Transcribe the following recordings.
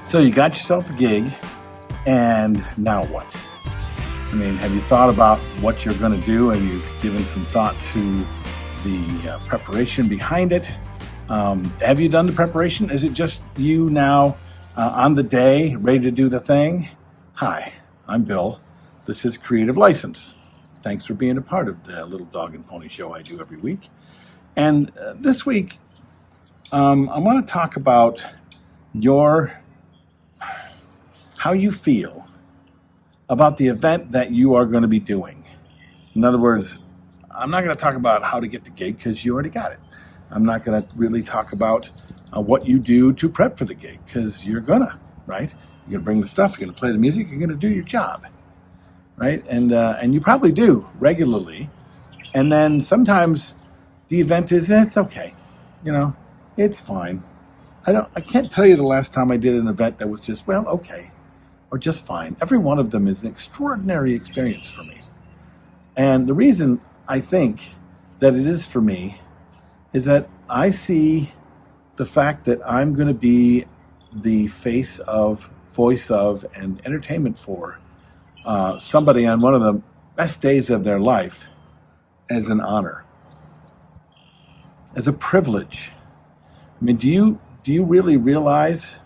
So you got yourself a gig, and now what? I mean, have you thought about what you're going to do? Have you given some thought to the preparation behind it? Have you done the preparation? Is it just you now on the day, ready to do the thing? Hi, I'm Bill. This is Creative License. Thanks for being a part of the little dog and pony show I do every week. And this week, I want to talk about how you feel about the event that you are going to be doing. In other words, I'm not going to talk about how to get the gig because you already got it. I'm not going to really talk about what you do to prep for the gig because you're gonna, right? You're going to bring the stuff, you're going to play the music, you're going to do your job, right? And you probably do regularly. And then sometimes the event is, it's okay, it's fine. I can't tell you the last time I did an event that was just, well, okay, or just fine. Every one of them is an extraordinary experience for me. And the reason I think that it is for me is that I see the fact that I'm going to be the face of, voice of, and entertainment for somebody on one of the best days of their life as an honor, as a privilege. I mean, do you really realize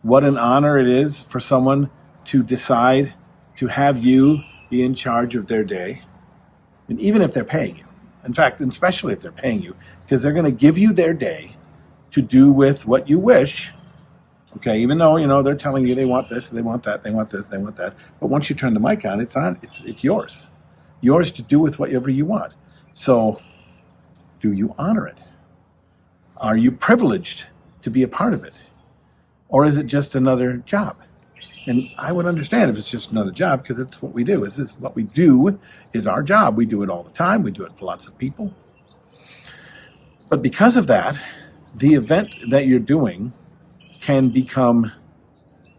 what an honor it is for someone to decide to have you be in charge of their day? And even if they're paying you, in fact, and especially if they're paying you, because they're going to give you their day to do with what you wish. Okay, even though, they're telling you they want this, they want that, they want this, they want that. But once you turn the mic on, it's yours. Yours to do with whatever you want. So do you honor it? Are you privileged to be a part of it? Or is it just another job? And I would understand if it's just another job because it's what we do. This is what we do is our job. We do it all the time. We do it for lots of people. But because of that, the event that you're doing can become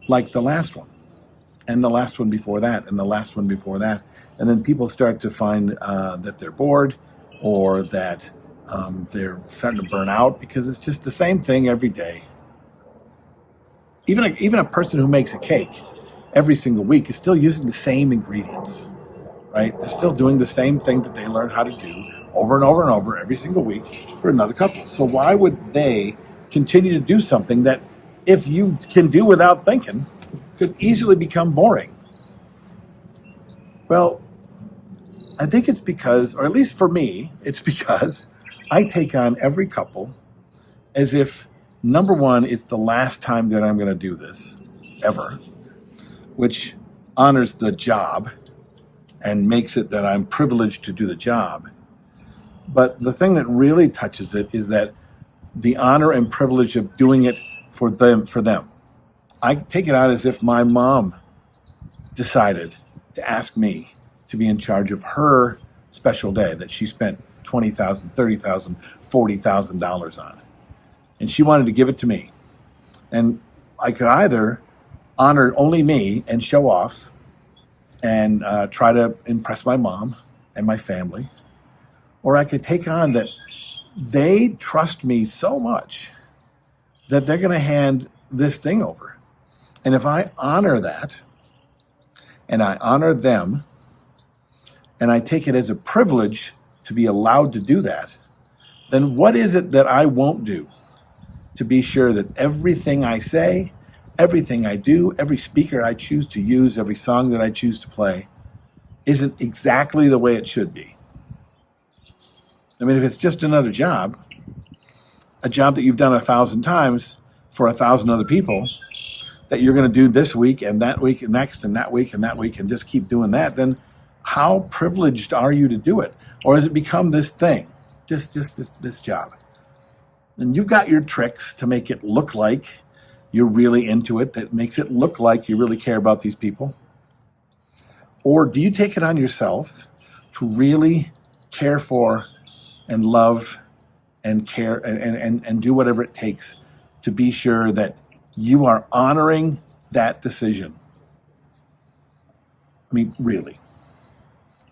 like the last one and the last one before that and the last one before that. And then people start to find that they're bored or that they're starting to burn out because it's just the same thing every day. Even a person who makes a cake every single week is still using the same ingredients, right? They're still doing the same thing that they learned how to do over and over and over every single week for another couple. So why would they continue to do something that, if you can do without thinking, could easily become boring? Well, I think it's because, or at least for me, it's because I take on every couple as if, number one, it's the last time that I'm going to do this, ever, which honors the job and makes it that I'm privileged to do the job. But the thing that really touches it is that the honor and privilege of doing it for them. I take it out as if my mom decided to ask me to be in charge of her special day that she spent $20,000, $30,000, $40,000 on. And she wanted to give it to me. And I could either honor only me and show off and try to impress my mom and my family, or I could take on that they trust me so much that they're going to hand this thing over. And if I honor that, and I honor them, and I take it as a privilege to be allowed to do that, then what is it that I won't do to be sure that everything I say, everything I do, every speaker I choose to use, every song that I choose to play, isn't exactly the way it should be? I mean, if it's just another job, a job that you've done 1,000 times for 1,000 other people, that you're going to do this week and that week and next and that week and that week and just keep doing that, then how privileged are you to do it? Or has it become this thing, just this job? And you've got your tricks to make it look like you're really into it, that makes it look like you really care about these people. Or do you take it on yourself to really care for and love and care and do whatever it takes to be sure that you are honoring that decision? I mean, really.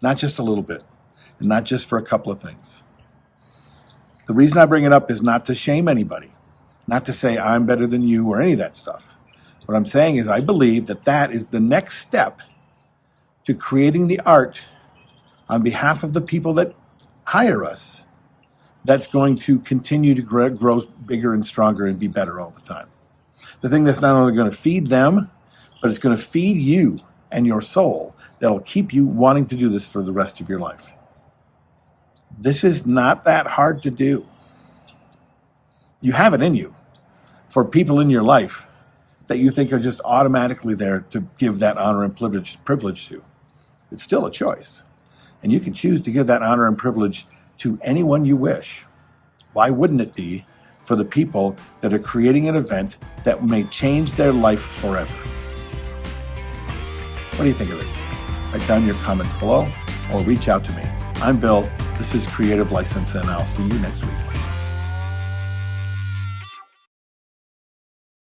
Not just a little bit, and not just for a couple of things. The reason I bring it up is not to shame anybody, not to say I'm better than you or any of that stuff. What I'm saying is I believe that that is the next step to creating the art on behalf of the people that hire us that's going to continue to grow bigger and stronger and be better all the time. The thing that's not only going to feed them, but it's going to feed you and your soul that'll keep you wanting to do this for the rest of your life. This is not that hard to do. You have it in you for people in your life that you think are just automatically there to give that honor and privilege to. It's still a choice. And you can choose to give that honor and privilege to anyone you wish. Why wouldn't it be for the people that are creating an event that may change their life forever? What do you think of this? Write down your comments below or reach out to me. I'm Bill. This is Creative License, and I'll see you next week.